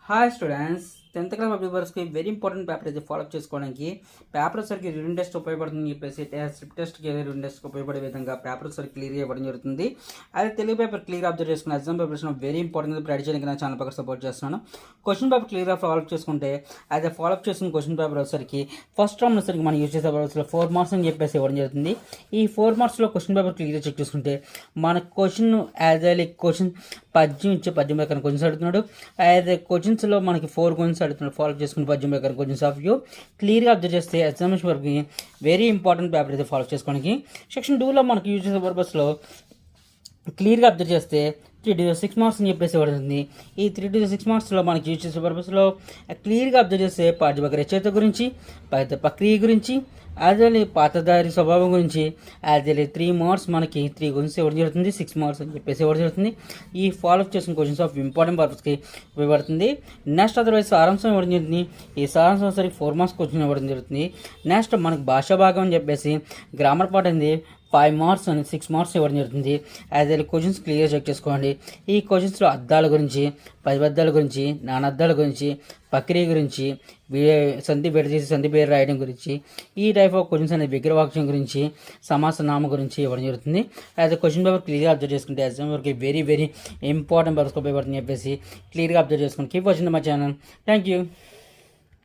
Hi students, 10th class public వర్క్స్కి very important paper అయితే follow చేసుకోవడానికి పేపర్ ఒకసారికి రిటన్ టెస్ట్ ఉపయోగపడుతుందని చెప్పేసి స్లిప్ టెస్ట్కి రిటన్ టెస్ట్కి ఉపయోగపడే విధంగా పేపర్ ఒకసారి క్లియర్ చేయడం జరుగుతుంది. అదే తెలుగు పేపర్ క్లియర్ అబ్జర్వ్ చేసుకుని exam papers very important predict చేయడానికి నా ఛానల్ పక్కన సపోర్ట్ చేస్తున్నాను. క్వశ్చన్ పేపర్ క్లియర్గా ఫాలోఅప్ చేసుకుంటే అదే ఫాలోఅప్ చేసుకున్న క్వశ్చన్ పేపర్ వచ్చరికి ఫస్ట్ రౌండ్ వచ్చరికి మనం యూజ్ చేసే పేపర్స్లో 4 మార్క్స్ అని చెప్పేసి ఇవ్వడం జరుగుతుంది. ఈ 4 మార్క్స్లో క్వశ్చన్ పేపర్ క్లియర్గా చెక్ చేసుకుంటే మన క్వశ్చన్ యాజ్ ఏ క్వశ్చన్ పద్యం ఇచ్చే పద్యం ప్రకారం క్వశ్చన్స్ అడుగుతున్నాడు. యాజ్ ఏ క్వశ్చన్స్లో మనకి 4 క్వశ్చన్స్ అడుగుతున్నాడు. ఫాలో చేసుకుని పద్యం ప్రకారం క్వశ్చన్స్ ఆఫ్ వ్యూ క్లియర్గా అబ్జర్వ్ చేస్తే ఎగ్జామినేషన్ వరకు వెరీ ఇంపార్టెంట్ పేపర్ అయితే ఫాలో చేసుకోవడానికి. సెక్షన్ 2లో మనకి యూజ్ చేసే పర్పస్లో క్లియర్గా అబ్జర్వ్ చేస్తే 3 to 6 మార్క్స్ అని చెప్పేసి పడుతుంది. ఈ 3 to 6 మార్క్స్లో మనకి యూజ్ చేసే పర్పస్లో క్లియర్గా అబ్జర్వ్ చేస్తే పాఠ్యభాగ రచయిత గురించి, ప్రక్రియ గురించి, అదే పాతదారి స్వభావం గురించి అదే 3 మార్క్స్ మనకి 3 క్వశ్చన్స్ ఇవ్వడం జరుగుతుంది. 6 మార్క్స్ అని చెప్పేసి ఇవ్వడం జరుగుతుంది. ఈ ఫాలోఅప్ చేసిన క్వశ్చన్స్ ఆఫ్ ఇంపార్టెంట్ పర్పస్కి ఉపయోగపడుతుంది. నెక్స్ట్ అదర్వైజ్ సారాంశం ఇవ్వడం జరుగుతుంది. ఈ సారాంశం సరికి 4 మార్క్స్ క్వశ్చన్ ఇవ్వడం జరుగుతుంది. నెక్స్ట్ మనకు భాషా భాగం అని చెప్పేసి గ్రామర్ పార్ట్ అనేది 5 మార్క్స్ అని 6 మార్క్స్ ఇవ్వడం జరుగుతుంది. As a questions clear check చేసుకోండి. ఈ క్వశ్చన్స్లో అర్థాల గురించి, పదబద్ధాల గురించి, నానర్థాల గురించి, ప్రక్రియ గురించి, సంధి విడదీసి సంధి పేరు రాయడం గురించి, ఈ టైప్ ఆఫ్ క్వశ్చన్స్ అనేది విగ్రహవాక్యం గురించి, సమాసనామ గురించి ఇవ్వడం జరుగుతుంది. యాజ్ ఏ క్వశ్చన్ పేపర్ క్లియర్గా అబ్జర్వ్ చేసుకుంటే ఎగ్జామ్ వరకు వెరీ వెరీ ఇంపార్టెంట్ పర్పస్ ఉపయోగపడుతుంది చెప్పేసి క్లియర్గా అబ్జర్వ్ చేసుకుని keep watching my channel. Thank you.